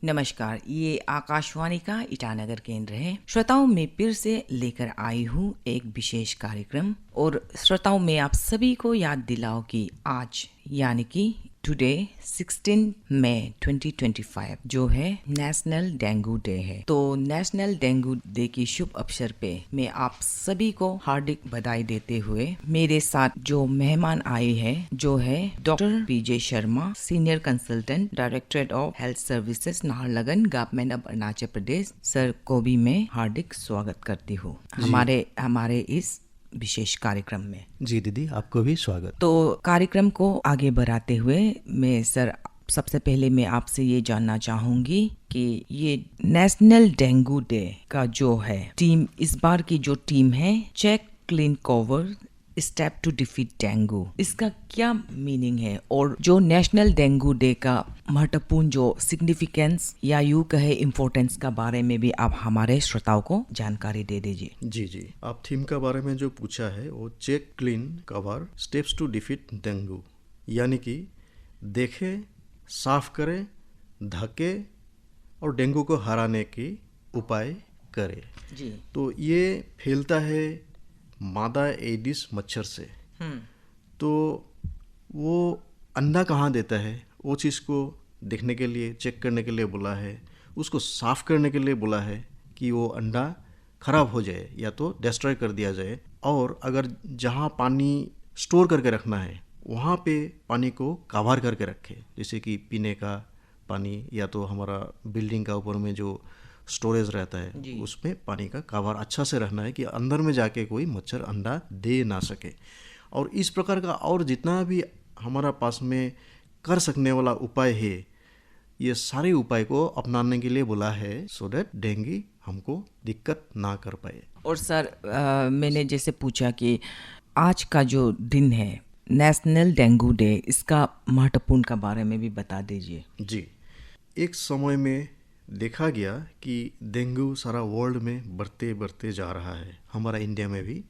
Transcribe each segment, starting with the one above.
नमस्कार, ये आकाशवाणी का ईटानगर केंद्र है। श्रोताओं, मैं फिर से लेकर आई हूँ एक विशेष कार्यक्रम और श्रोताओं मैं आप सभी को याद दिलाऊं कि आज यानी कि टुडे 16 मई 2025 जो है नेशनल डेंगू डे है। तो नेशनल डेंगू डे की शुभ अवसर पे मैं आप सभी को हार्दिक बधाई देते हुए मेरे साथ जो मेहमान आए हैं जो है doctor PJ Sharma, senior consultant, directorate of health services, Naharlagun, government of Arunachal Pradesh, sir को भी मैं हार्दिक स्वागत करती हूँ हमारे इस विशेष कार्यक्रम में। जी दीदी, आपको भी स्वागत। तो कार्यक्रम को आगे बढ़ाते हुए मैं सर सबसे पहले मैं आपसे ये जानना चाहूंगी कि ये नेशनल डेंगू डे का जो है टीम, इस बार की जो टीम है check, clean, cover, step to defeat dengue, इसका क्या मीनिंग है और जो नेशनल डेंगू डे का महत्वपूर्ण जो सिग्निफिकेंस या यूं कहे इम्पोर्टेंस का बारे में भी आप हमारे श्रोताओं को जानकारी दे दीजिए। जी, आप थीम का बारे में जो पूछा है वो check, clean, cover, steps to defeat dengue, यानी कि देखे, साफ करे, ढके और डेंगू को हराने की उपाय करे। जी। तो ये फैलता है मादा एडिस मच्छर से। तो वो अंडा कहाँ देता है वो चीज़ को देखने के लिए, चेक करने के लिए बोला है, उसको साफ करने के लिए बोला है कि वो अंडा खराब हो जाए या तो डिस्ट्रॉय कर दिया जाए, और अगर जहाँ पानी स्टोर करके रखना है वहाँ पे पानी को कवर करके रखे, जैसे कि पीने का पानी या तो हमारा बिल्डिंग का ऊपर में जो स्टोरेज रहता है उसमें पानी का कवर अच्छा से रहना है कि अंदर में जाके कोई मच्छर अंडा दे ना सके। और इस प्रकार का और जितना भी हमारा पास में कर सकने वाला उपाय है, ये सारे उपाय को अपनाने के लिए बोला है, सो दैट डेंगू हमको दिक्कत ना कर पाए। और सर मैंने जैसे पूछा कि आज का जो दिन है नेशनल डेंगू डे, इसका महत्वपूर्ण का बारे में भी बता दीजिए। जी, एक समय में देखा गया कि डेंगू सारा वर्ल्ड में बढ़ते जा रहा है, हमारा इंडिया में भी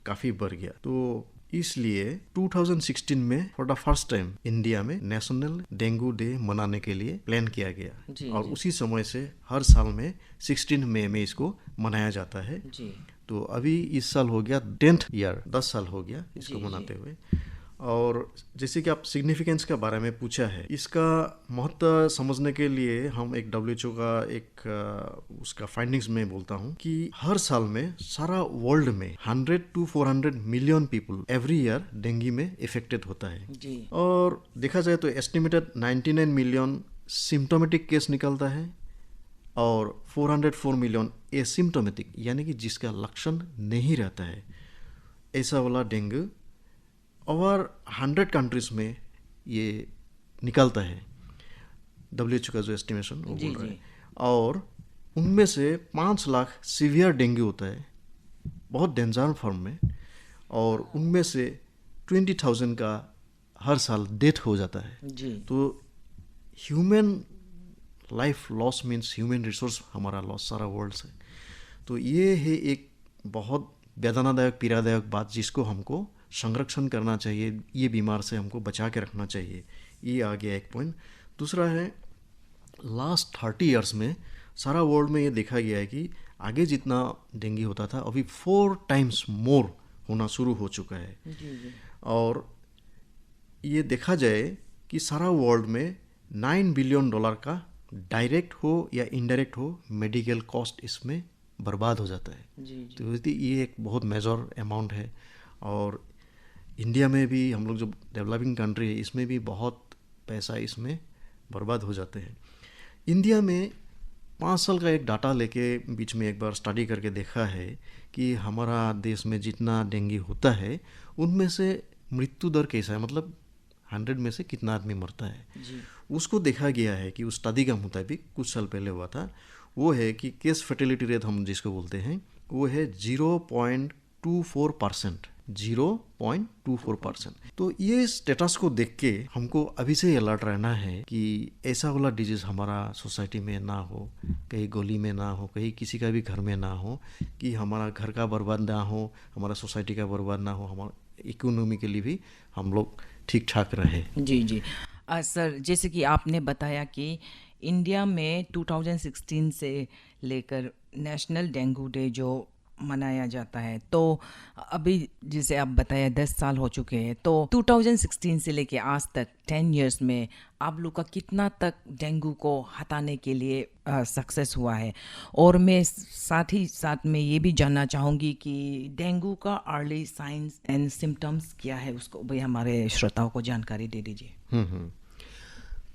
काफ़ी बढ़ गया। तो इसलिए 2016 में for the first time India में नेशनल डेंगू डे मनाने के लिए प्लान किया गया, और उसी समय से हर साल में 16 मई में इसको मनाया जाता है। तो अभी इस साल हो गया 10th ईयर, 10 साल हो गया इसको मनाते हुए। और जैसे कि आप सिग्निफिकेंस के बारे में पूछा है, इसका महत्व समझने के लिए हम एक WHO का एक उसका फाइंडिंग्स में बोलता हूँ कि हर साल में सारा वर्ल्ड में 100 to 400 million people every year dengue में इफेक्टेड होता है। और देखा जाए तो एस्टिमेटेड 99 मिलियन सिम्टोमेटिक केस निकलता है और 404 मिलियन एसिम्टोमेटिक, यानी कि जिसका लक्षण नहीं रहता है, ऐसा वाला डेंगू ओवर 100 कंट्रीज में ये निकलता है। WHO का जो एस्टिमेशन वो बोल रहा है। और उनमें से 5 लाख सीवियर डेंगू होता है, बहुत डेंजर फॉर्म में, और उनमें से 20,000 का हर साल डेथ हो जाता है। तो human life loss means human resource हमारा लॉस सारा वर्ल्ड से। तो ये है एक बहुत वेदनादायक, पीड़ादायक बात जिसको हमको संरक्षण करना चाहिए, ये बीमार से हमको बचा के रखना चाहिए। ये आ गया एक पॉइंट। दूसरा है, लास्ट 30 इयर्स में सारा वर्ल्ड में ये देखा गया है कि आगे जितना डेंगू होता था अभी 4 टाइम्स मोर होना शुरू हो चुका है। और ये देखा जाए कि सारा वर्ल्ड में $9 बिलियन का डायरेक्ट हो या इनडायरेक्ट हो मेडिकल कॉस्ट इसमें बर्बाद हो जाता है। तो ये एक बहुत मेजर अमाउंट है। और इंडिया में भी हम लोग जो डेवलपिंग कंट्री है इसमें भी बहुत पैसा इसमें बर्बाद हो जाते हैं। इंडिया में 5 साल का एक डाटा लेके बीच में एक बार स्टडी करके देखा है कि हमारा देश में जितना डेंगू होता है उनमें से मृत्यु दर कैसा है, मतलब 100 में से कितना आदमी मरता है, उसको देखा गया है कि उस स्टडी का मुताबिक कुछ साल पहले हुआ था, वो है कि केस फर्टिलिटी रेट हम जिसको बोलते हैं वो है 0.24%। 0.24%। तो ये स्टेटस को देख के हमको अभी से अलर्ट रहना है कि ऐसा वाला डिजीज हमारा सोसाइटी में ना हो, कहीं गली में ना हो, कहीं किसी का भी घर में ना हो, कि हमारा घर का बर्बाद ना हो, हमारा सोसाइटी का बर्बाद ना हो, हमारा इकोनॉमी के लिए भी हम लोग ठीक ठाक रहे। जी सर, जैसे कि आपने बताया कि इंडिया में 2016 से लेकर नेशनल डेंगू डे जो मनाया जाता है, तो अभी जिसे आप बताया 10 साल हो चुके हैं, तो 2016 से लेके आज तक 10 इयर्स में आप लोग का कितना तक डेंगू को हटाने के लिए सक्सेस हुआ है? और मैं साथ ही साथ में ये भी जानना चाहूँगी कि डेंगू का अर्ली साइंस एंड सिम्टम्स क्या है, उसको भी हमारे श्रोताओं को जानकारी दे दीजिए।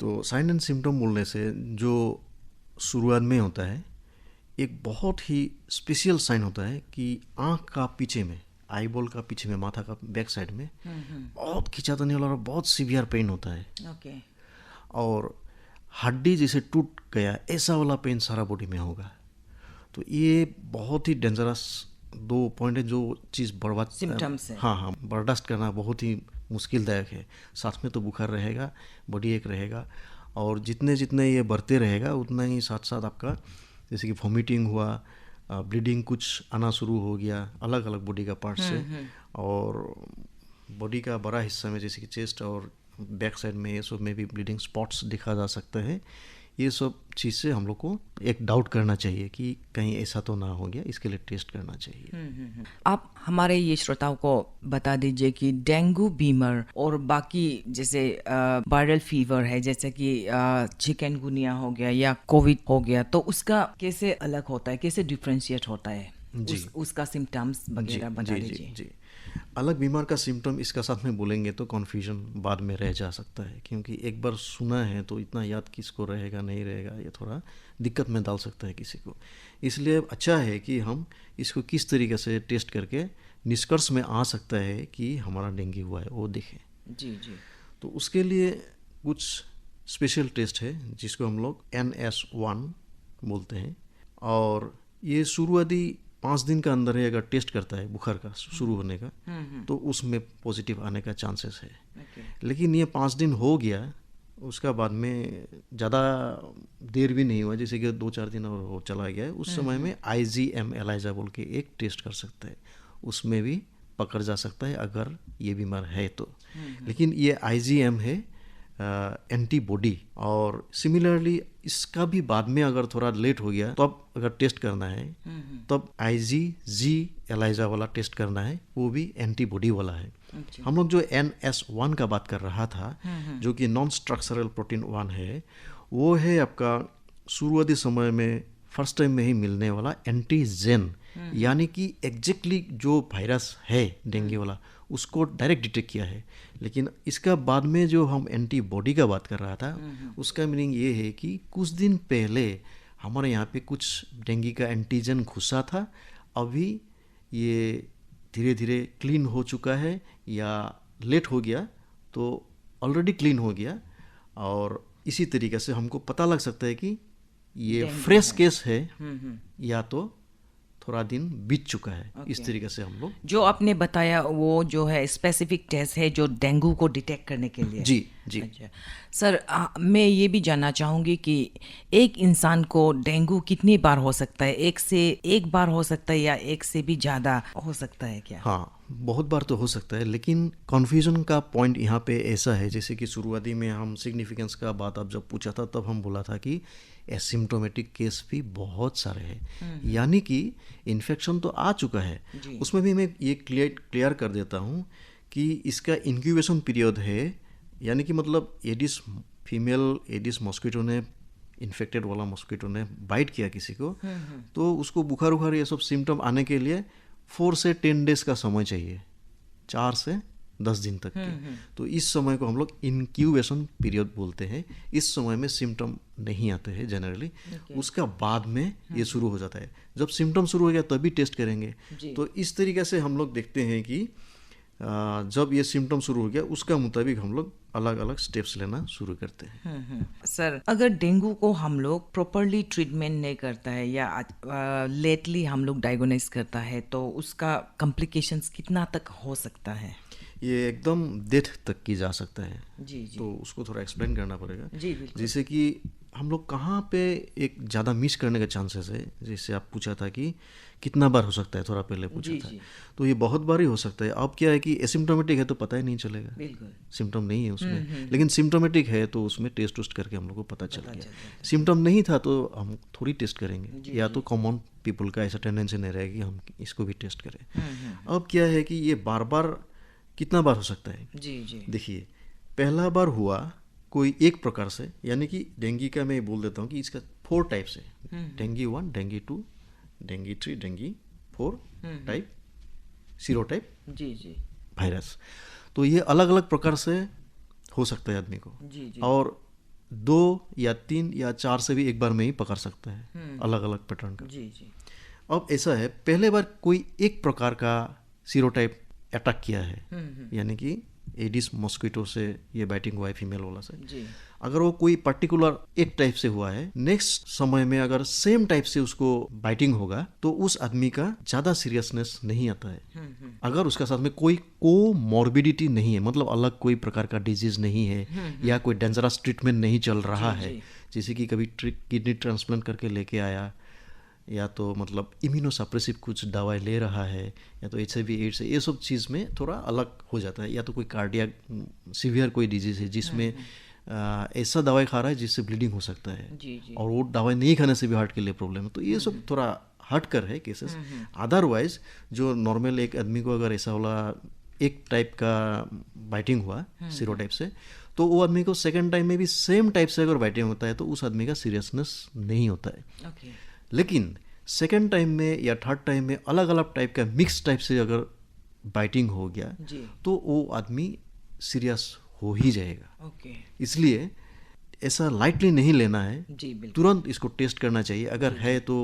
तो साइन एंड सिम्टम बोलने से जो शुरुआत में होता है, एक बहुत ही स्पेशल साइन होता है कि आँख का पीछे में, आई बॉल का पीछे में, माथा का बैक साइड में बहुत खिंचाताने वाला और बहुत सीवियर पेन होता है। ओके। और हड्डी जैसे टूट गया ऐसा वाला पेन सारा बॉडी में होगा। तो ये बहुत ही डेंजरस 2 पॉइंट है जो चीज़ बर्बाद सिम्टम्स है। हाँ, बर्दाश्त करना बहुत ही मुश्किलदायक है। साथ में तो बुखार रहेगा, बॉडी एक रहेगा, और जितने जितने ये बढ़ते रहेगा उतना ही साथ साथ आपका जैसे कि वॉमिटिंग हुआ, ब्लीडिंग कुछ आना शुरू हो गया अलग अलग बॉडी का पार्ट से, और बॉडी का बड़ा हिस्सा में जैसे कि चेस्ट और बैक साइड में ये सब में भी ब्लीडिंग स्पॉट्स दिखा जा सकता है। ये सब चीज़ से हम लोग को एक डाउट करना चाहिए कि कहीं ऐसा तो ना हो गया, इसके लिए टेस्ट करना चाहिए। आप हमारे ये श्रोताओं को बता दीजिए कि डेंगू बीमार और बाकी जैसे वायरल फीवर है, जैसे कि चिकनगुनिया हो गया या कोविड हो गया, तो उसका कैसे अलग होता है, कैसे डिफ्रेंशिएट होता है? उसका सिम्टम्स वगैरह बता दीजिए। जी, अलग बीमार का सिम्टम इसका साथ में बोलेंगे तो कन्फ्यूजन बाद में रह जा सकता है, क्योंकि एक बार सुना है तो इतना याद किसको रहेगा नहीं रहेगा, ये थोड़ा दिक्कत में डाल सकता है किसी को। इसलिए अच्छा है कि हम इसको किस तरीके से टेस्ट करके निष्कर्ष में आ सकता है कि हमारा डेंगू हुआ है वो देखें। जी। तो उसके लिए कुछ स्पेशल टेस्ट है जिसको हम लोग NS1 बोलते हैं, और ये शुरुआती 5 दिन का अंदर है अगर टेस्ट करता है बुखार का शुरू होने का, तो उसमें पॉजिटिव आने का चांसेस है। लेकिन ये 5 दिन हो गया, उसका बाद में ज़्यादा देर भी नहीं हुआ, जैसे कि 2-4 दिन और हो चला गया है, उस समय में IgM एलाइजा बोल के एक टेस्ट कर सकता है, उसमें भी पकड़ जा सकता है अगर ये बीमार है तो। लेकिन ये IgM है एंटीबॉडी, और सिमिलरली इसका भी बाद में अगर थोड़ा लेट हो गया तो अब अगर टेस्ट करना है तब IgG एलाइजा वाला टेस्ट करना है, वो भी एंटीबॉडी वाला है। हम लोग जो NS1 का बात कर रहा था, जो कि नॉन स्ट्रक्चरल प्रोटीन 1 है, वो है आपका शुरुआती समय में फर्स्ट टाइम में ही मिलने वाला एंटीजेन, यानी कि एग्जैक्टली जो वायरस है डेंगू वाला उसको डायरेक्ट डिटेक्ट किया है। लेकिन इसका बाद में जो हम एंटीबॉडी का बात कर रहा था, उसका मीनिंग ये है कि कुछ दिन पहले हमारे यहाँ पे कुछ डेंगू का एंटीजन घुसा था, अभी ये धीरे धीरे क्लीन हो चुका है या लेट हो गया तो ऑलरेडी क्लीन हो गया, और इसी तरीके से हमको पता लग सकता है कि ये फ्रेश केस है या तो थोड़ा दिन बीत चुका है। इस तरीके से हम लोग जो आपने बताया वो जो है स्पेसिफिक टेस्ट है जो डेंगू को डिटेक्ट करने के लिए। जी। अच्छा सर, मैं ये भी जानना चाहूँगी कि एक इंसान को डेंगू कितनी बार हो सकता है? एक से एक बार हो सकता है या एक से भी ज़्यादा हो सकता है क्या? हाँ, बहुत बार तो हो सकता है, लेकिन कन्फ्यूजन का पॉइंट यहाँ पे ऐसा है, जैसे कि शुरुआती में हम सिग्निफिकेंस का बात आप जब पूछा था तब हम बोला था कि एसिम्प्टोमेटिक केस भी बहुत सारे हैं, यानी कि इन्फेक्शन तो आ चुका है। उसमें भी मैं ये क्लियर कर देता हूँ कि इसका इंक्यूबेशन पीरियड है, यानी कि मतलब एडिस फीमेल एडिस मॉस्किटो ने, इन्फेक्टेड वाला मॉस्किटो ने बाइट किया किसी को, तो उसको बुखार उखार ये सब सिम्टम आने के लिए 4 से 10 डेज का समय चाहिए, 4 से 10 दिन तक के। तो इस समय को हम लोग इंक्यूबेशन पीरियड बोलते हैं। इस समय में सिम्टम नहीं आते हैं जनरली, उसका बाद में ये शुरू हो जाता है। जब सिम्टम शुरू हो गया तभी टेस्ट करेंगे। तो इस तरीके से हम लोग देखते हैं कि जब ये सिम्टम शुरू हो गया उसका मुताबिक हम लोग अलग अलग स्टेप्स लेना शुरू करते हैं। सर, अगर डेंगू को हम लोग प्रॉपरली ट्रीटमेंट नहीं करता है या लेटली हम लोग डायग्नोस करता है तो उसका कॉम्प्लिकेशंस कितना तक हो सकता है? ये एकदम डेथ तक की जा सकता है। जी। तो उसको थोड़ा एक्सप्लेन करना पड़ेगा। जी बिल्कुल। जैसे कि हम लोग कहाँ पे एक ज़्यादा मिस करने का चांसेस है, जैसे आप पूछा था कि कितना बार हो सकता है, थोड़ा पहले पूछा था, तो ये बहुत बार ही हो सकता है। अब क्या है कि एसिम्प्टोमेटिक है तो पता ही नहीं चलेगा, बिल्कुल सिम्टम नहीं है उसमें, लेकिन सिम्प्टोमेटिक है तो उसमें टेस्ट उस्ट करके हम लोग को पता चल गया। सिम्टम नहीं था तो हम थोड़ी टेस्ट करेंगे, या तो कॉमन पीपल का ऐसा टेंडेंसी नहीं रहेगा कि हम इसको भी टेस्ट करें। अब क्या है कि ये बार बार कितना बार हो सकता है। देखिए, पहला बार हुआ कोई एक प्रकार से, यानी कि डेंगू का मैं बोल देता हूँ कि इसका 4 टाइप से, dengue 1, dengue 2, dengue 3, dengue 4 type, sero type virus. तो ये अलग अलग प्रकार से हो सकता है आदमी को, और 2 या 3 या 4 से भी एक बार में ही पकड़ सकता है, अलग अलग पैटर्न का। अब ऐसा है, पहले बार कोई एक प्रकार का सीरो टाइप अटैक किया है, यानी कि एडिस मॉस्किटो से ये बाइटिंग हुआ है फीमेल वाला से, अगर वो कोई पर्टिकुलर एक टाइप से हुआ है, नेक्स्ट समय में अगर सेम टाइप से उसको बाइटिंग होगा तो उस आदमी का ज्यादा सीरियसनेस नहीं आता है। अगर उसका साथ में कोई कोमॉर्बिडिटी नहीं है, मतलब अलग कोई प्रकार का डिजीज नहीं है, या कोई डेंजरस ट्रीटमेंट नहीं चल रहा है, जैसे कि कभी किडनी ट्रांसप्लांट करके लेके आया, या तो मतलब इम्यूनोसप्रेसिव कुछ दवाई ले रहा है, या तो HIV एड्स है, ये सब चीज़ में थोड़ा अलग हो जाता है, या तो कोई कार्डियक सीवियर कोई डिजीज़ है जिसमें ऐसा दवाई खा रहा है जिससे ब्लीडिंग हो सकता है, और वो दवाई नहीं खाने से भी हार्ट के लिए प्रॉब्लम है, तो ये सब थोड़ा हट कर है केसेस। अदरवाइज जो नॉर्मल एक आदमी को अगर ऐसा वाला एक टाइप का बाइटिंग हुआ सीरो टाइप से, तो वो आदमी को सेकेंड टाइम में भी सेम टाइप से अगर बाइटिंग होता है तो उस आदमी का सीरियसनेस नहीं होता है। लेकिन सेकेंड टाइम में या थर्ड टाइम में अलग अलग टाइप का मिक्स टाइप से अगर बाइटिंग हो गया तो वो आदमी सीरियस हो ही जाएगा। इसलिए ऐसा लाइटली नहीं लेना है, तुरंत इसको टेस्ट करना चाहिए। अगर है तो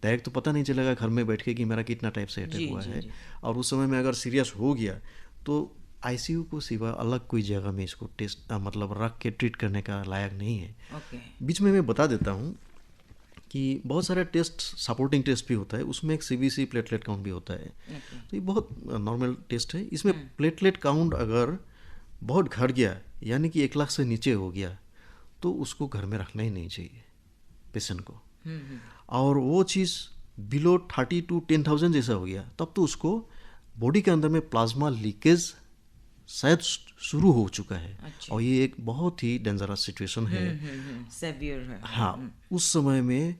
डायरेक्ट तो पता नहीं चलेगा घर में बैठ के कि मेरा कितना टाइप से अटैक हुआ है, और उस समय में अगर सीरियस हो गया तो ICU को सिवा अलग कोई जगह में इसको टेस्ट मतलब रख के ट्रीट करने का लायक नहीं है। बीच में मैं बता देता हूँ कि बहुत सारे टेस्ट, सपोर्टिंग टेस्ट भी होता है, उसमें एक CBC प्लेटलेट काउंट भी होता है। तो ये बहुत नॉर्मल टेस्ट है। इसमें प्लेटलेट काउंट अगर बहुत घट गया, यानी कि 1 लाख से नीचे हो गया, तो उसको घर में रखना ही नहीं चाहिए पेशेंट को। और वो चीज़ बिलो 30 to 10,000 जैसा हो गया, तब तो उसको बॉडी के अंदर में प्लाज्मा लीकेज शायद शुरू हो चुका है। और ये एक बहुत ही डेंजरस सिचुएशन है, सेवियर है। हाँ, उस समय में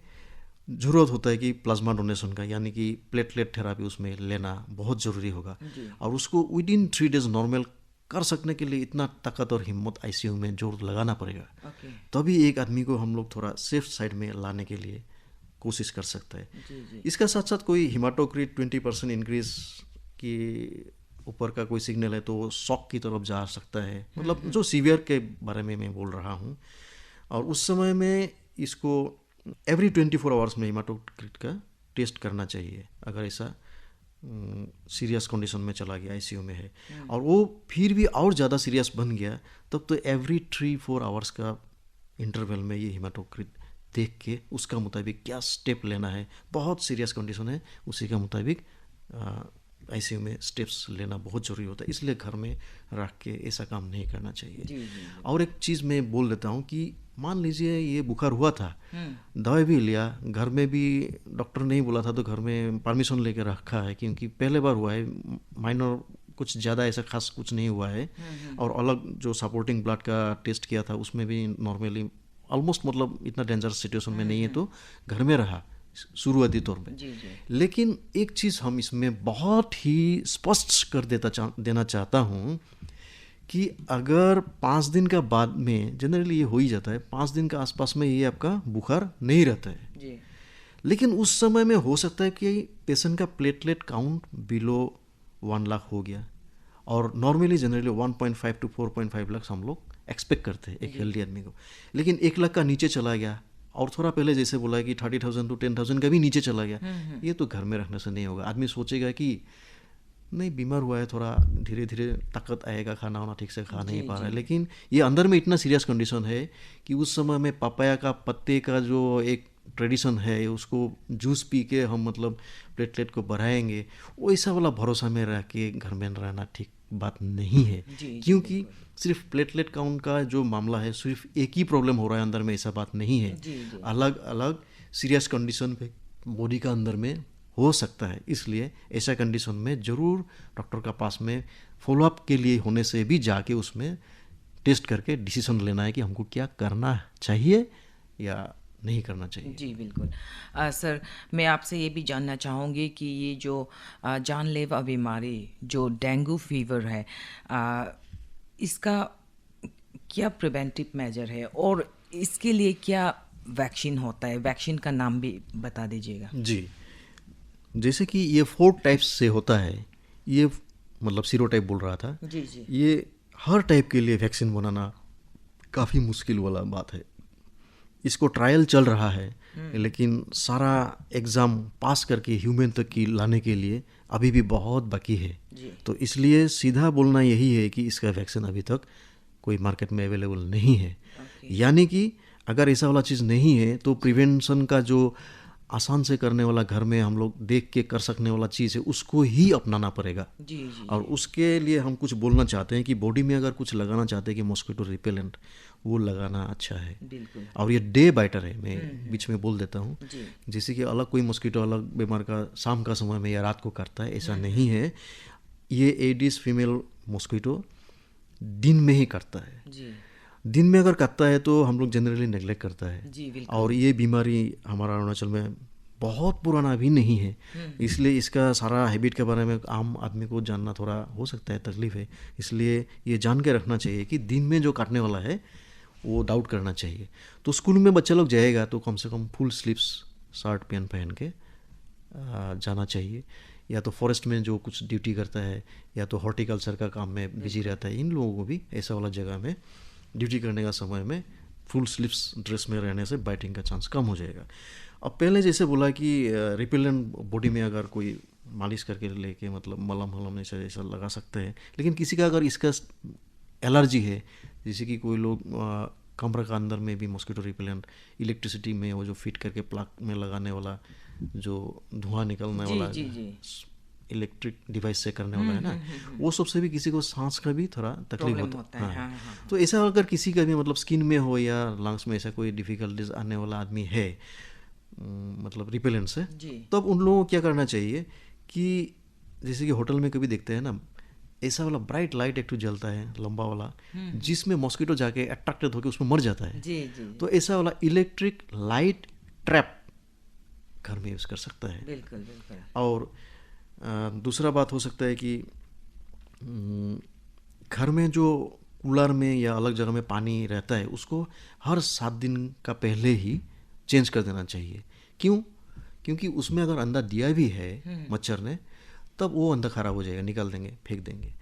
ज़रूरत होता है कि प्लाज्मा डोनेशन का, यानी कि प्लेटलेट थेरापी उसमें लेना बहुत ज़रूरी होगा। और उसको विदिन 3 days नॉर्मल कर सकने के लिए इतना ताकत और हिम्मत ICU में जोर लगाना पड़ेगा। तभी एक आदमी को हम लोग थोड़ा सेफ साइड में लाने के लिए कोशिश कर सकता है। इसका साथ साथ कोई हिमाटोक्रिट 20% इंक्रीज की ऊपर का कोई सिग्नल है तो शॉक की तरफ जा सकता है, मतलब जो सीवियर के बारे में मैं बोल रहा हूँ। और उस समय में इसको एवरी 24 आवर्स में हिमाटोक्रिट का टेस्ट करना चाहिए, अगर ऐसा सीरियस कंडीशन में चला गया, ICU में है, और वो फिर भी और ज़्यादा सीरियस बन गया, तब तो एवरी 3-4 आवर्स का इंटरवल में ये हिमाटोक्रिट देख के उसका मुताबिक क्या स्टेप लेना है, बहुत सीरियस कंडीशन है उसी के मुताबिक ICU में स्टेप्स लेना बहुत ज़रूरी होता है। इसलिए घर में रख के ऐसा काम नहीं करना चाहिए। और एक चीज़ मैं बोल देता हूँ कि मान लीजिए ये बुखार हुआ था, दवाई भी लिया, घर में भी डॉक्टर नहीं बोला था तो घर में परमिशन लेकर रखा है, क्योंकि पहले बार हुआ है, माइनर कुछ ज़्यादा ऐसा खास कुछ नहीं हुआ है। और अलग जो सपोर्टिंग ब्लड का टेस्ट किया था उसमें भी नॉर्मली ऑलमोस्ट मतलब इतना डेंजरस सिचुएशन में नहीं है, तो घर में रहा शुरुआती तौर पे। लेकिन एक चीज़ हम इसमें बहुत ही स्पष्ट कर देना चाहता हूँ कि अगर 5 दिन का बाद में, जनरली ये हो ही जाता है, 5 दिन के आसपास में ये आपका बुखार नहीं रहता है, लेकिन उस समय में हो सकता है कि पेशेंट का प्लेटलेट काउंट बिलो 1 लाख हो गया। और नॉर्मली जनरली 1.5 to 4.5 लाख हम लोग एक्सपेक्ट करते हैं एक हेल्दी आदमी को, लेकिन 1 लाख का नीचे चला गया, और थोड़ा पहले जैसे बोला कि 30,000 to 10,000 का भी नीचे चला गया, ये तो घर में रखने से नहीं होगा। आदमी सोचेगा कि नहीं, बीमार हुआ है, थोड़ा धीरे धीरे ताकत आएगा, खाना वाना ठीक से खा नहीं पा रहा है, लेकिन ये अंदर में इतना सीरियस कंडीशन है कि उस समय में पपाया का पत्ते का जो एक ट्रेडिशन है उसको जूस पी के हम मतलब प्लेटलेट को बढ़ाएंगे, वैसा वाला भरोसा में रह के घर में रहना ठीक बात नहीं है। क्योंकि सिर्फ प्लेटलेट काउंट का जो मामला है सिर्फ एक ही प्रॉब्लम हो रहा है अंदर में, ऐसा बात नहीं है। अलग अलग सीरियस कंडीशन पे बॉडी का अंदर में हो सकता है। इसलिए ऐसा कंडीशन में ज़रूर डॉक्टर का पास में फॉलोअप के लिए होने से भी जाके उसमें टेस्ट करके डिसीजन लेना है कि हमको क्या करना चाहिए या नहीं करना चाहिए। जी बिल्कुल। सर, मैं आपसे ये भी जानना चाहूँगी कि ये जो जानलेवा बीमारी जो डेंगू फीवर है, इसका क्या प्रिवेंटिव मेजर है और इसके लिए क्या वैक्सीन होता है? वैक्सीन का नाम भी बता दीजिएगा। जी, जैसे कि ये 4 टाइप्स से होता है, ये मतलब सीरोटाइप बोल रहा था। जी जी। ये हर टाइप के लिए वैक्सीन बनाना काफ़ी मुश्किल वाला बात है। इसको ट्रायल चल रहा है, लेकिन सारा एग्ज़ाम पास करके ह्यूमन तक की लाने के लिए अभी भी बहुत बाकी है। तो इसलिए सीधा बोलना यही है कि इसका वैक्सीन अभी तक कोई मार्केट में अवेलेबल नहीं है। यानी कि अगर ऐसा वाला चीज़ नहीं है तो प्रिवेंशन का जो आसान से करने वाला, घर में हम लोग देख के कर सकने वाला चीज़ है, उसको ही अपनाना पड़ेगा। और उसके लिए हम कुछ बोलना चाहते हैं कि बॉडी में अगर कुछ लगाना चाहते हैं कि मॉस्किटो रिपेलेंट, वो लगाना अच्छा है। और ये डे बाइटर है, मैं बीच में बोल देता हूँ। जैसे कि अलग कोई मॉस्किटो अलग बीमार का शाम का समय में या रात को काटता है, ऐसा नहीं है। ये एडिस फीमेल मॉस्किटो दिन में ही काटता है। दिन में अगर काटता है तो हम लोग जनरली नेग्लेक्ट करता है। और ये बीमारी हमारा अरुणाचल में बहुत पुराना भी नहीं है, इसलिए इसका सारा हैबिट के बारे में आम आदमी को जानना थोड़ा हो सकता है तकलीफ है। इसलिए ये जान के रखना चाहिए कि दिन में जो काटने वाला है वो डाउट करना चाहिए। तो स्कूल में बच्चा लोग जाएगा तो कम से कम फुल स्लीव्स शर्ट पैंट पहन के जाना चाहिए। या तो फॉरेस्ट में जो कुछ ड्यूटी करता है या तो हॉर्टिकल्चर का काम में बिजी रहता है, इन लोगों को भी ऐसा वाला जगह में ड्यूटी करने का समय में फुल स्लीव्स ड्रेस में रहने से बाइटिंग का चांस कम हो जाएगा। अब पहले जैसे बोला कि रिपेलेंट बॉडी में अगर कोई मालिश करके लेके मतलब मलम ऐसा लगा सकते हैं, लेकिन किसी का अगर इसका एलर्जी है, जैसे कि कोई लोग कमरे का अंदर में भी मॉस्किटो रिपेलेंट इलेक्ट्रिसिटी में वो जो फिट करके प्लग में लगाने वाला जो धुआं निकलने वाला इलेक्ट्रिक डिवाइस से करने वाला है ना, वो सबसे भी किसी को सांस का भी थोड़ा तकलीफ होता है। हाँ। तो ऐसा अगर किसी का भी मतलब स्किन में हो या लंग्स में ऐसा कोई डिफिकल्टीज आने वाला आदमी है मतलब रिपेलेंट से, तब उन लोगों को क्या करना चाहिए कि जैसे कि होटल में कभी देखते हैं ना, ऐसा वाला ब्राइट लाइट एक तो जलता है लंबा वाला, जिसमें मॉस्किटो जाके अट्रैक्टेड होकर उसमें मर जाता है। तो ऐसा वाला इलेक्ट्रिक लाइट ट्रैप घर में यूज़ कर सकता है। बिल्कुल। और दूसरा बात हो सकता है कि घर में जो कूलर में या अलग जगह में पानी रहता है उसको हर 7 दिन का पहले ही चेंज कर देना चाहिए। क्यों? क्योंकि उसमें अगर अंडा दिया भी है मच्छर ने, तब वो अंडा खराब हो जाएगा, निकाल देंगे, फेंक देंगे।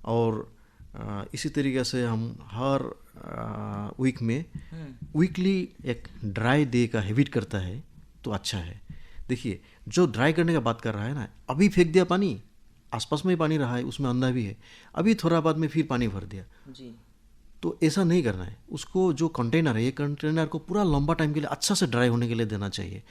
और इसी तरीके से हम हर वीक में वीकली एक ड्राई डे का हैबिट करता है तो अच्छा है। देखिए, जो ड्राई करने का बात कर रहा है ना, अभी फेंक दिया पानी, आसपास में ही पानी रहा है, उसमें अंडा भी है, अभी थोड़ा बाद में फिर पानी भर दिया, तो ऐसा नहीं करना है। उसको जो कंटेनर है, ये कंटेनर को पूरा लंबा टाइम के लिए अच्छा से ड्राई होने के लिए देना चाहिए।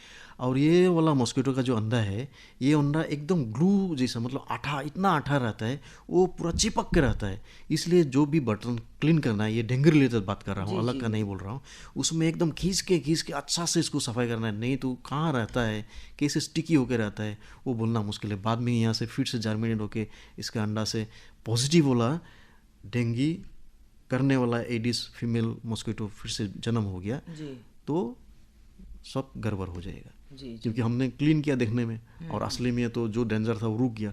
और ये वाला मॉस्किटो का जो अंडा है, ये अंडा एकदम ग्लू जैसा, मतलब आठा, इतना आठा रहता है, वो पूरा चिपक के रहता है। इसलिए जो भी बर्तन क्लीन करना है, ये डेंगू रिलेटेड बात कर रहा हूँ, अलग का नहीं बोल रहा हूँ, उसमें एकदम खींच के अच्छा से इसको सफाई करना है। नहीं तो कहाँ रहता है, कैसे स्टिकी होकर रहता है, वो बोलना मुश्किल है। बाद में यहाँ से फिर से जर्मिनेट होकर इसका अंडा से पॉजिटिव वाला डेंगू करने वाला एडिस फीमेल मॉस्किटो फिर से जन्म हो गया तो सब गड़बड़ हो जाएगा। क्योंकि हमने क्लीन किया देखने में, और असली में तो जो डेंजर था वो रुक गया।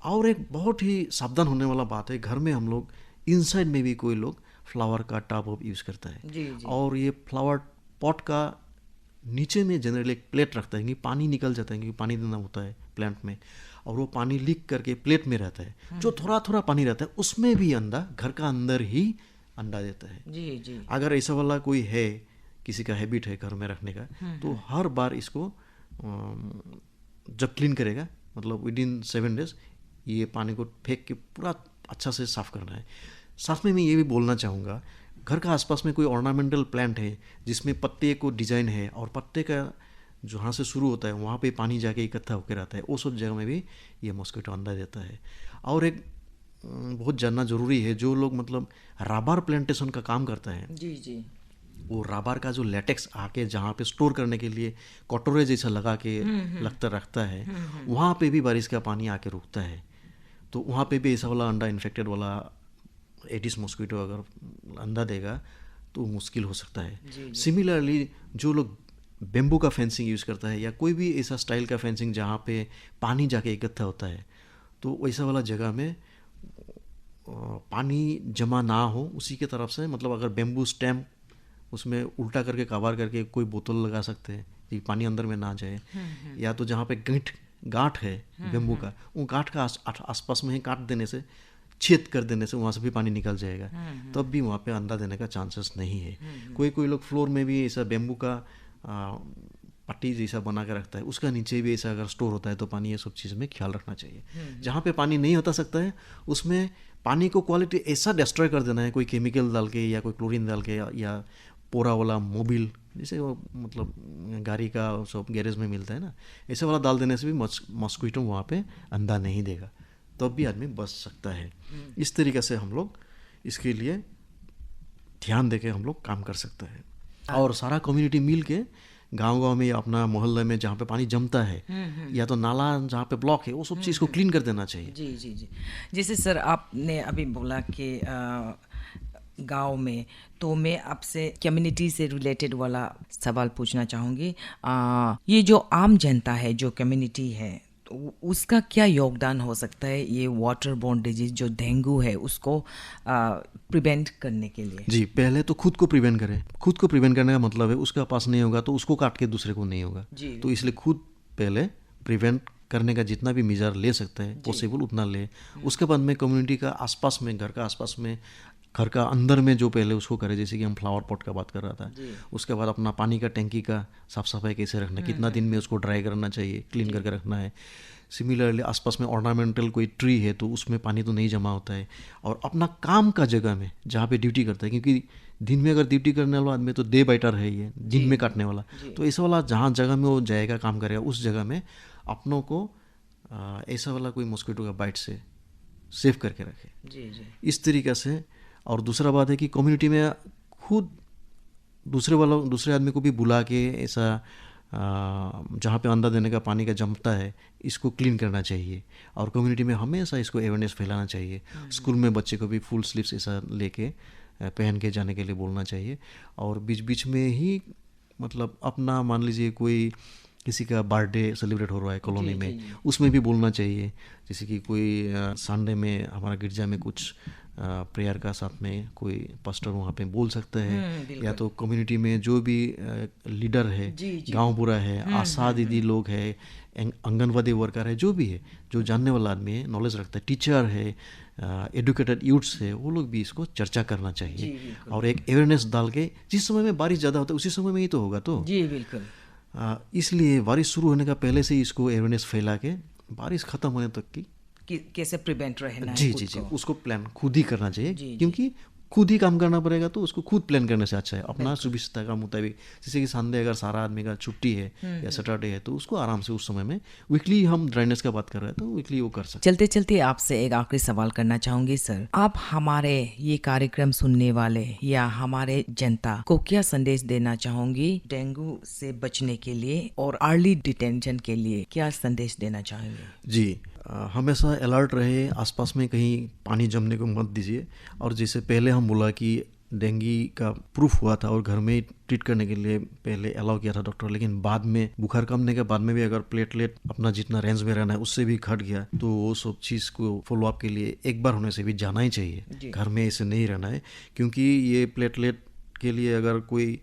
और एक बहुत ही सावधान होने वाला बात है, घर में हम लोग इनसाइड में भी कोई लोग फ्लावर का टब ऑफ यूज़ करता है। और ये फ्लावर पॉट का नीचे में जनरली एक प्लेट रखता है कि पानी निकल जाता है, क्योंकि पानी देना होता है प्लांट में, और वो पानी लीक करके प्लेट में रहता है। जो थोड़ा थोड़ा पानी रहता है उसमें भी अंडा घर का अंदर ही अंडा देता है। अगर ऐसा वाला कोई है, किसी का हैबिट है घर में रखने का, तो हर बार इसको जब क्लीन करेगा, मतलब विदिन 7 डेज ये पानी को फेंक के पूरा अच्छा से साफ़ करना है। साथ में मैं ये भी बोलना चाहूँगा, घर का आसपास में कोई ऑर्नामेंटल प्लांट है जिसमें पत्ते को डिजाइन है और पत्ते का जहाँ से शुरू होता है वहाँ पे पानी जाके इकट्ठा होकर रहता है, वो सब जगह में भी ये मॉस्किटो अंडा देता है। और एक बहुत जानना ज़रूरी है, जो लोग मतलब रबर प्लांटेशन का काम करता है, जी जी, वो रबर का जो लेटेक्स आके जहाँ पे स्टोर करने के लिए कटोरे जैसा लगा के लगता रखता है, वहाँ पे भी बारिश का पानी आके रुकता है। तो वहाँ पे भी ऐसा वाला अंडा, इन्फेक्टेड वाला एडिस मॉस्किटो अगर अंडा देगा तो मुश्किल हो सकता है। सिमिलरली जो लोग बेम्बू का फेंसिंग यूज़ करता है या कोई भी ऐसा स्टाइल का फेंसिंग जहाँ पे पानी जाके इकट्ठा होता है, तो वैसा वाला जगह में पानी जमा ना हो उसी के तरफ से, मतलब अगर बेम्बू स्टेम उसमें उल्टा करके कवर करके कोई बोतल लगा सकते हैं कि पानी अंदर में ना जाए, या तो जहाँ पे गांठ है बेम्बू का, वो गांठ का आसपास में ही काट देने से, छेद कर देने से वहाँ से भी पानी निकल जाएगा, तब भी वहाँ पे अंडा देने का चांसेस नहीं है। कोई लोग फ्लोर में भी ऐसा बेम्बू का पट्टी जैसा बना के रखता है, उसका नीचे भी ऐसा अगर स्टोर होता है तो पानी, ये सब चीज़ में ख्याल रखना चाहिए। जहाँ पे पानी नहीं होता सकता है उसमें पानी को क्वालिटी ऐसा डिस्ट्रॉय कर देना है, कोई केमिकल डाल के या कोई क्लोरीन डाल के या पोरा वाला मोबिल, जैसे वो मतलब गाड़ी का सब गैरेज में मिलता है ना, ऐसा वाला डाल देने से भी मॉस्किटो वहाँ पे अंडा नहीं देगा, तब भी आदमी बच सकता है। इस तरीके से हम लोग इसके लिए ध्यान देके हम लोग काम कर सकते हैं। और सारा कम्युनिटी मिल के गाँव में या अपना मोहल्ले में जहाँ पे पानी जमता है या तो नाला जहाँ पे ब्लॉक है, वो सब चीज़ को क्लीन कर देना चाहिए। जी जी जी। जैसे सर आपने अभी बोला कि गांव में, तो मैं आपसे कम्युनिटी से रिलेटेड वाला सवाल पूछना चाहूँगी। ये जो आम जनता है, जो कम्युनिटी है, तो उसका क्या योगदान हो सकता है ये वाटर बोर्न डिजीज जो डेंगू है उसको प्रिवेंट करने के लिए? जी, पहले तो खुद को प्रिवेंट करें। खुद को प्रिवेंट करने का मतलब है उसका पास नहीं होगा तो उसको काट के दूसरे को नहीं होगा, तो इसलिए खुद पहले प्रिवेंट करने का जितना भी मेजर ले सकता है पॉसिबल उतना ले। उसके बाद में कम्युनिटी का आसपास में, घर का आसपास में, घर का अंदर में जो पहले उसको करे, जैसे कि हम फ्लावर पॉट का बात कर रहा था, उसके बाद अपना पानी का टैंकी का साफ सफाई कैसे रखना है, कितना दिन में उसको ड्राई करना चाहिए, क्लीन करके रखना है। सिमिलरली आसपास में ऑर्नामेंटल कोई ट्री है तो उसमें पानी तो नहीं जमा होता है। और अपना काम का जगह में जहाँ पे ड्यूटी करता है, क्योंकि दिन में अगर ड्यूटी करने वाला आदमी तो डे बाइटर है, ये दिन में काटने वाला, तो ऐसा वाला जहाँ जगह में वो जाएगा काम करेगा उस जगह में अपनों को ऐसा वाला कोई मॉस्किटो का बाइट से सेव करके रखे। इस तरीके से। और दूसरा बात है कि कम्युनिटी में खुद दूसरे आदमी को भी बुला के ऐसा जहाँ पे अंडा देने का पानी का जमता है इसको क्लीन करना चाहिए। और कम्युनिटी में हमेशा इसको अवेयरनेस फैलाना चाहिए। स्कूल में बच्चे को भी फुल स्लीव्स ऐसा लेके पहन के जाने के लिए बोलना चाहिए। और बीच बीच में ही मतलब अपना मान लीजिए कोई किसी का बर्थडे सेलिब्रेट हो रहा है कॉलोनी में, उसमें भी बोलना चाहिए। जैसे कि कोई संडे में हमारा गिरजा में कुछ प्रेयर का साथ में कोई पास्टर वहाँ पे बोल सकता है, या तो कम्युनिटी में जो भी लीडर है, गांव बुरा है, आशा दीदी लोग है, आंगनवाड़ी वर्कर है, जो भी है, जो जानने वाला आदमी है, नॉलेज रखता है, टीचर है, एडुकेटेड यूथ्स है, वो लोग भी इसको चर्चा करना चाहिए। और एक अवेयरनेस डाल के, जिस समय में बारिश ज़्यादा होता है उसी समय में ही तो होगा, तो जी बिल्कुल, इसलिए बारिश शुरू होने का पहले से ही इसको अवेयरनेस फैला के बारिश खत्म होने तक की कैसे प्रिवेंट रहना है, जी उसको प्लान खुद ही करना चाहिए। क्योंकि खुद ही काम करना पड़ेगा तो उसको खुद प्लान करने से अच्छा है अपना सुविधा का मुताबिक। जैसे कि संडे अगर सारा आदमी का छुट्टी है या सैटरडे है तो उसको आराम से उस समय में, वीकली हम ड्राइनेस का बात कर रहे हैं तो वीकली वो कर सकते। चलते चलते आपसे एक आखिरी सवाल करना चाहूंगी सर, आप हमारे ये कार्यक्रम सुनने वाले या हमारे जनता को क्या संदेश देना चाहोगी डेंगू से बचने के लिए और अर्ली डिटेंशन के लिए क्या संदेश देना चाहेंगे? जी, हमेशा अलर्ट रहे, आसपास में कहीं पानी जमने को मत दीजिए। और जैसे पहले हम बोला कि डेंगू का प्रूफ हुआ था और घर में ट्रीट करने के लिए पहले अलाउ किया था डॉक्टर, लेकिन बाद में बुखार कमने के बाद में भी अगर प्लेटलेट अपना जितना रेंज में रहना है उससे भी घट गया तो वो सब चीज़ को फॉलो अप के लिए एक बार होने से भी जाना ही चाहिए। घर में ऐसे नहीं रहना है, क्योंकि ये प्लेटलेट के लिए अगर कोई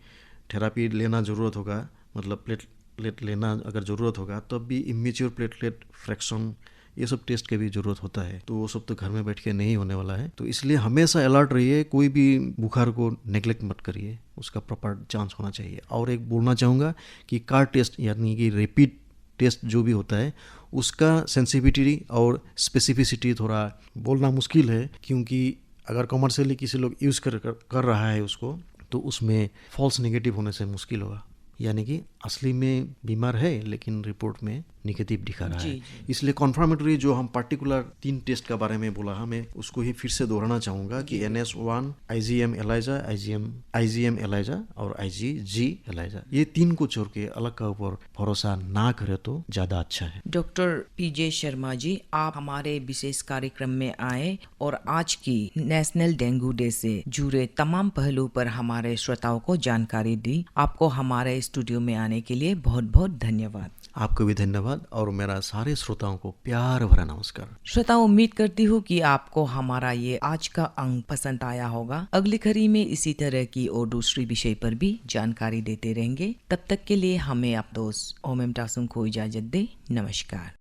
थेरापी लेना ज़रूरत होगा, मतलब प्लेटलेट लेना अगर ज़रूरत होगा तब भी इमेच्योर प्लेटलेट फ्रैक्शन ये सब टेस्ट की भी ज़रूरत होता है, तो वो सब तो घर में बैठ के नहीं होने वाला है। तो इसलिए हमेशा अलर्ट रहिए, कोई भी बुखार को नेग्लेक्ट मत करिए, उसका प्रॉपर जांच होना चाहिए। और एक बोलना चाहूँगा कि कार टेस्ट यानी कि रैपिड टेस्ट जो भी होता है उसका सेंसिटिविटी और स्पेसिफिसिटी थोड़ा बोलना मुश्किल है, क्योंकि अगर कमर्शियली किसी लोग यूज़ कर रहा है उसको तो उसमें फॉल्स नेगेटिव होने से मुश्किल होगा। यानी कि असली में बीमार है लेकिन रिपोर्ट में निगेटिव दिखा रहा है। इसलिए कॉन्फर्मेटरी जो हम पर्टिकुलर 3 टेस्ट का बारे में बोला, मैं उसको ही फिर से दोहराना चाहूँगा कि NS1, IgM ELISA, IgM ELISA और IgG ELISA, ये 3 को छोड़ के अलग का ऊपर भरोसा ना करे तो ज़्यादा अच्छा है। डॉक्टर PJ शर्मा जी, आप हमारे विशेष कार्यक्रम में आए और आज की नेशनल डेंगू डे से जुड़े तमाम पहलू पर हमारे श्रोताओं को जानकारी दी। आपको हमारे स्टूडियो में आने के लिए बहुत बहुत धन्यवाद। आपको भी धन्यवाद और मेरा सारे श्रोताओं को प्यार भरा नमस्कार। श्रोताओं, उम्मीद करती हूँ कि आपको हमारा ये आज का अंक पसंद आया होगा। अगली कड़ी में इसी तरह की और दूसरी विषय पर भी जानकारी देते रहेंगे। तब तक के लिए हमें आप दोस्त ओमेम टासुम को इजाजत दे। नमस्कार।